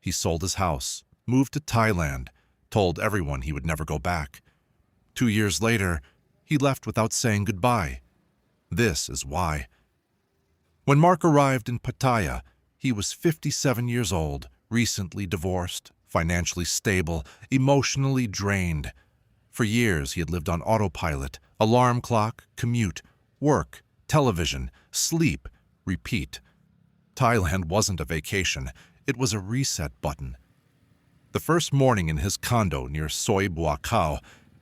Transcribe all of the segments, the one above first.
He sold his house, moved to Thailand, told everyone he would never go back. 2 years later, he left without saying goodbye. This is why. When Mark arrived in Pattaya, he was 57 years old, recently divorced, financially stable, emotionally drained. For years, he had lived on autopilot, alarm clock, commute, work, television, sleep, repeat. Thailand wasn't a vacation, it was a reset button. The first morning in his condo near Soi Buakhao,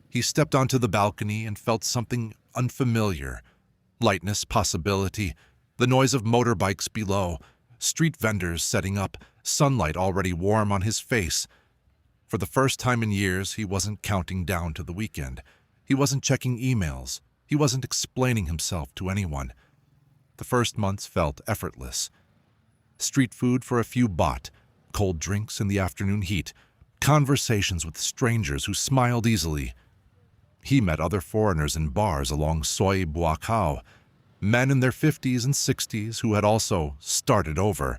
he stepped onto the balcony and felt something unfamiliar. Lightness, possibility, the noise of motorbikes below, street vendors setting up, sunlight already warm on his face. For the first time in years, he wasn't counting down to the weekend. He wasn't checking emails. He wasn't explaining himself to anyone. The first months felt effortless. Street food for a few baht, cold drinks in the afternoon heat, conversations with strangers who smiled easily. He met other foreigners in bars along Soi Buakhao, men in their 50s and 60s who had also started over.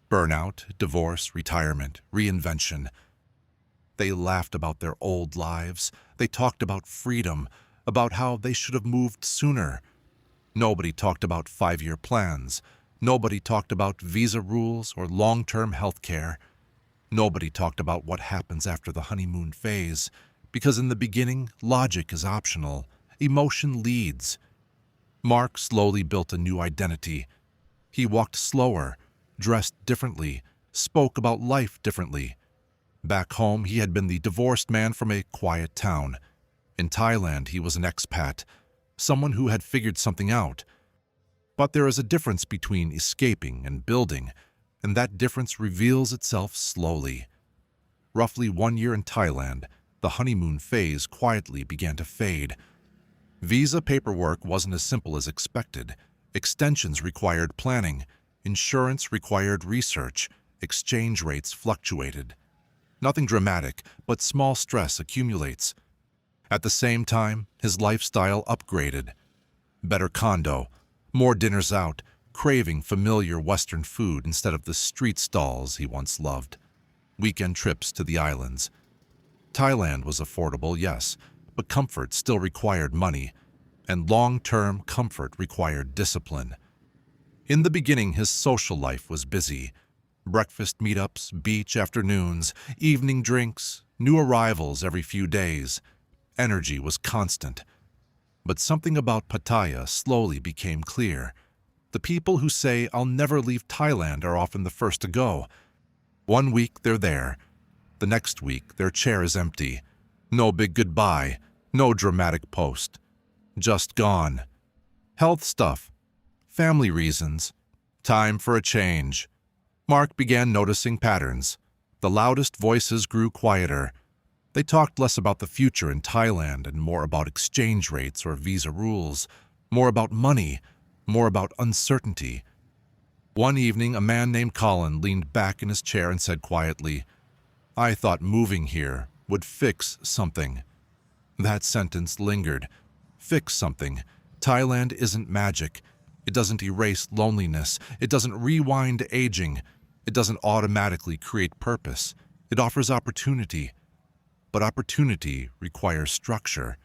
Burnout, divorce, retirement, reinvention. They laughed about their old lives. They talked about freedom, about how they should have moved sooner. Nobody talked about 5-year plans. Nobody talked about visa rules or long-term health care. Nobody talked about what happens after the honeymoon phase, because in the beginning, logic is optional. Emotion leads. Mark slowly built a new identity. He walked slower, dressed differently, spoke about life differently. Back home, he had been the divorced man from a quiet town. In Thailand, he was an expat, someone who had figured something out. But there is a difference between escaping and building, and that difference reveals itself slowly. Roughly 1 year in Thailand, the honeymoon phase quietly began to fade. Visa paperwork wasn't as simple as expected. Extensions required planning. Insurance required research. Exchange rates fluctuated. Nothing dramatic, but small stress accumulates. At the same time, his lifestyle upgraded. Better condo, more dinners out, craving familiar Western food instead of the street stalls he once loved. Weekend trips to the islands. Thailand was affordable, yes, but comfort still required money, and long-term comfort required discipline. In the beginning, his social life was busy. Breakfast meetups, beach afternoons, evening drinks, new arrivals every few days. Energy was constant. But something about Pattaya slowly became clear. The people who say, "I'll never leave Thailand," are often the first to go. 1 week, they're there. The next week, their chair is empty. No big goodbye, no dramatic post. Just gone. Health stuff, family reasons, time for a change. Mark began noticing patterns. The loudest voices grew quieter. They talked less about the future in Thailand and more about exchange rates or visa rules, more about money, more about uncertainty. One evening, a man named Colin leaned back in his chair and said quietly, "I thought moving here would fix something." That sentence lingered. Fix something. Thailand isn't magic. It doesn't erase loneliness. It doesn't rewind aging. It doesn't automatically create purpose. It offers opportunity. But opportunity requires structure.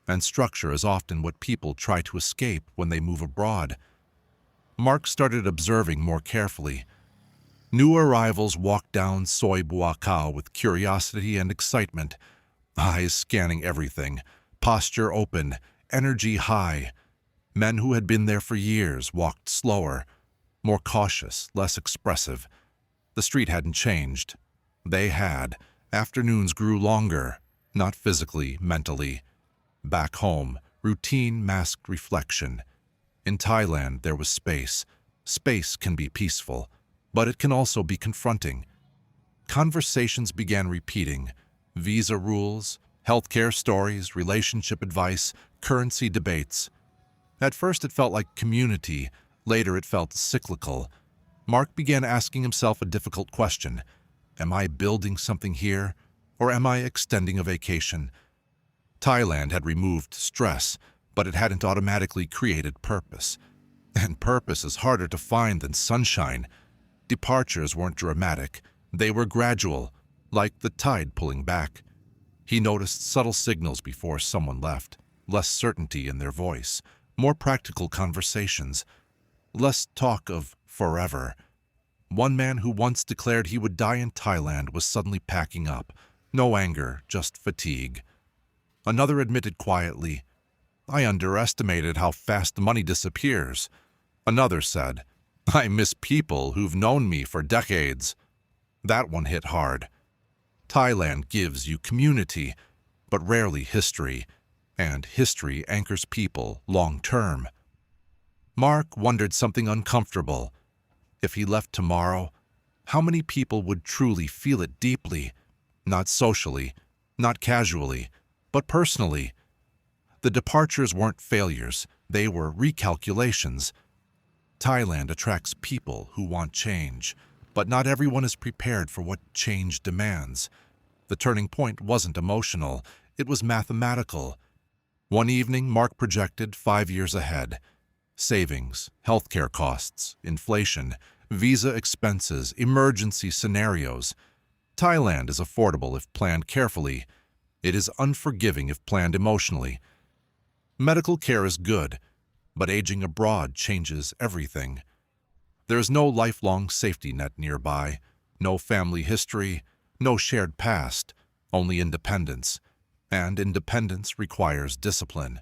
And structure is often what people try to escape when they move abroad. Mark started observing more carefully. New arrivals walked down Soi Buakhao with curiosity and excitement, eyes scanning everything, posture open, energy high. Men who had been there for years walked slower, more cautious, less expressive. The street hadn't changed. They had. Afternoons grew longer, not physically, mentally. Back home, routine masked reflection. In Thailand, there was space. Space can be peaceful, but it can also be confronting. Conversations began repeating. Visa rules, healthcare stories, relationship advice, currency debates. At first it felt like community, later it felt cyclical. Mark began asking himself a difficult question. Am I building something here, or am I extending a vacation? Thailand had removed stress, but it hadn't automatically created purpose. And purpose is harder to find than sunshine. Departures weren't dramatic. They were gradual, like the tide pulling back. He noticed subtle signals before someone left, less certainty in their voice, more practical conversations, less talk of forever. One man who once declared he would die in Thailand was suddenly packing up. No anger, just fatigue. Another admitted quietly, "I underestimated how fast money disappears." Another said, "I miss people who've known me for decades." That one hit hard. Thailand gives you community, but rarely history, and history anchors people long-term. Mark wondered something uncomfortable. If he left tomorrow, how many people would truly feel it deeply? Not socially, not casually, but personally. The departures weren't failures, they were recalculations. Thailand attracts people who want change, but not everyone is prepared for what change demands. The turning point wasn't emotional, it was mathematical. One evening, Mark projected 5 years ahead. Savings, healthcare costs, inflation, visa expenses, emergency scenarios. Thailand is affordable if planned carefully. It is unforgiving if planned emotionally. Medical care is good, but aging abroad changes everything. There is no lifelong safety net nearby, no family history, no shared past, only independence. And independence requires discipline.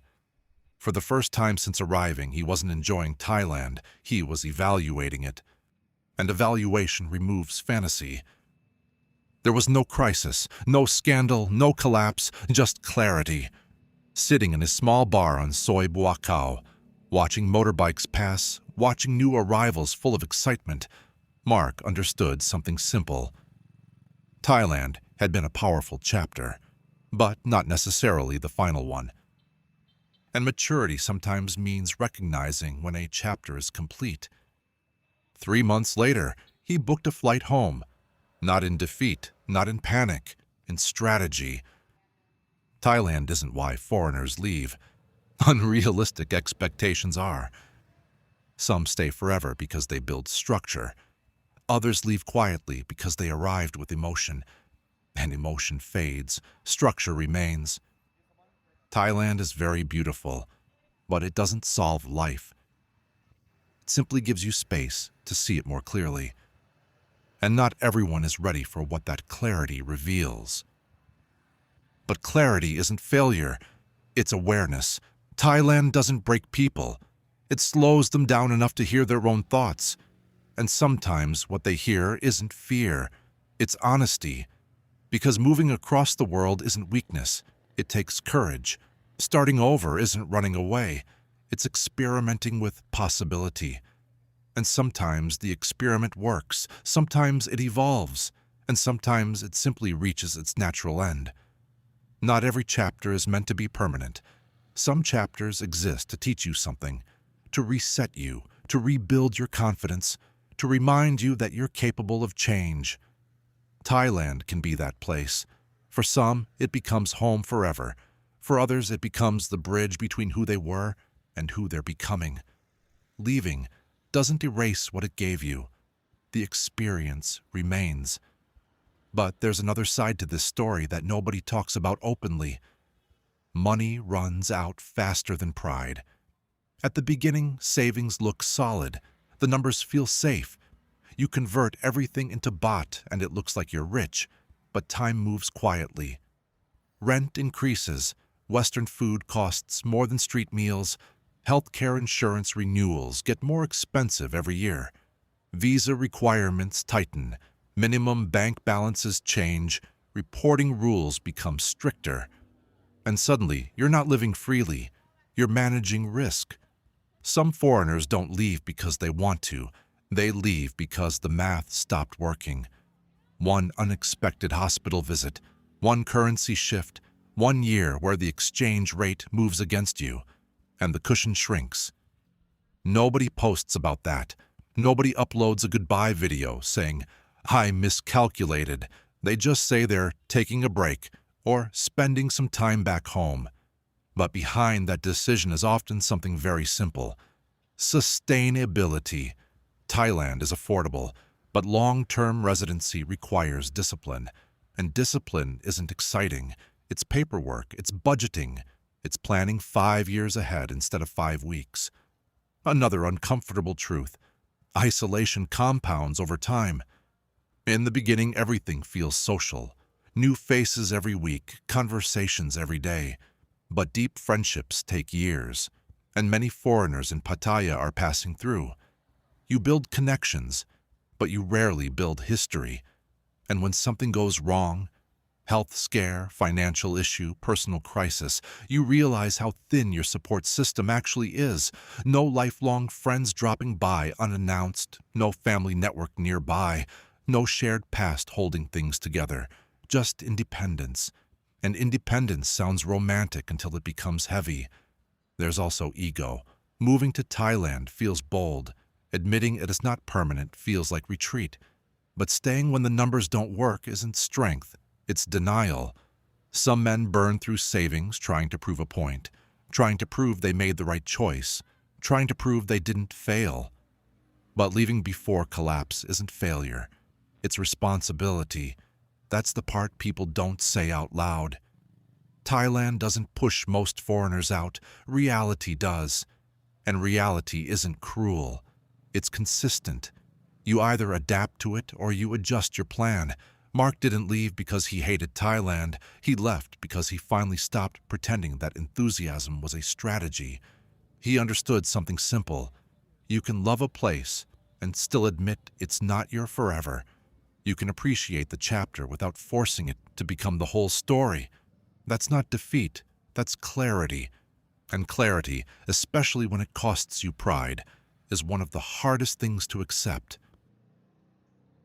For the first time since arriving, he wasn't enjoying Thailand, he was evaluating it. And evaluation removes fantasy. There was no crisis, no scandal, no collapse, just clarity. Sitting in his small bar on Soi Buakhao, watching motorbikes pass, watching new arrivals full of excitement, Mark understood something simple. Thailand had been a powerful chapter, but not necessarily the final one. And maturity sometimes means recognizing when a chapter is complete. 3 months later, he booked a flight home, not in defeat, not in panic, in strategy. Thailand isn't why foreigners leave. Unrealistic expectations are. Some stay forever because they build structure. Others leave quietly because they arrived with emotion. And emotion fades, structure remains. Thailand is very beautiful, but it doesn't solve life. It simply gives you space to see it more clearly. And not everyone is ready for what that clarity reveals. But clarity isn't failure, it's awareness. Thailand doesn't break people. It slows them down enough to hear their own thoughts. And sometimes what they hear isn't fear, it's honesty. Because moving across the world isn't weakness, it takes courage. Starting over isn't running away, it's experimenting with possibility. And sometimes the experiment works, sometimes it evolves, and sometimes it simply reaches its natural end. Not every chapter is meant to be permanent. Some chapters exist to teach you something, to reset you, to rebuild your confidence, to remind you that you're capable of change. Thailand can be that place. For some, it becomes home forever. For others, it becomes the bridge between who they were and who they're becoming. Leaving doesn't erase what it gave you. The experience remains. But there's another side to this story that nobody talks about openly. Money runs out faster than pride. At the beginning, savings look solid. The numbers feel safe. You convert everything into baht and it looks like you're rich, but time moves quietly. Rent increases, Western food costs more than street meals, healthcare insurance renewals get more expensive every year. Visa requirements tighten, minimum bank balances change, reporting rules become stricter. And suddenly, you're not living freely, you're managing risk. Some foreigners don't leave because they want to. They leave because the math stopped working. One unexpected hospital visit, one currency shift, 1 year where the exchange rate moves against you, and the cushion shrinks. Nobody posts about that. Nobody uploads a goodbye video saying, "I miscalculated." They just say they're taking a break or spending some time back home. But behind that decision is often something very simple. Sustainability. Thailand is affordable, But long-term residency requires discipline, and discipline isn't exciting. It's paperwork, it's budgeting, it's planning 5 years ahead instead of 5 weeks. Another uncomfortable truth: isolation compounds over time. In the beginning, everything feels social. New faces every week, conversations every day. But deep friendships take years, and many foreigners in Pattaya are passing through. You build connections, but you rarely build history. And when something goes wrong, health scare, financial issue, personal crisis, you realize how thin your support system actually is. No lifelong friends dropping by unannounced, no family network nearby, no shared past holding things together, just independence. And independence sounds romantic until it becomes heavy. There's also ego. Moving to Thailand feels bold. Admitting it is not permanent feels like retreat. But staying when the numbers don't work isn't strength, it's denial. Some men burn through savings trying to prove a point, trying to prove they made the right choice, trying to prove they didn't fail. But leaving before collapse isn't failure. It's responsibility. That's the part people don't say out loud. Thailand doesn't push most foreigners out. Reality does. And reality isn't cruel. It's consistent. You either adapt to it or you adjust your plan. Mark didn't leave because he hated Thailand. He left because he finally stopped pretending that enthusiasm was a strategy. He understood something simple. You can love a place and still admit it's not your forever. You can appreciate the chapter without forcing it to become the whole story. That's not defeat, that's clarity. And clarity, especially when it costs you pride, is one of the hardest things to accept.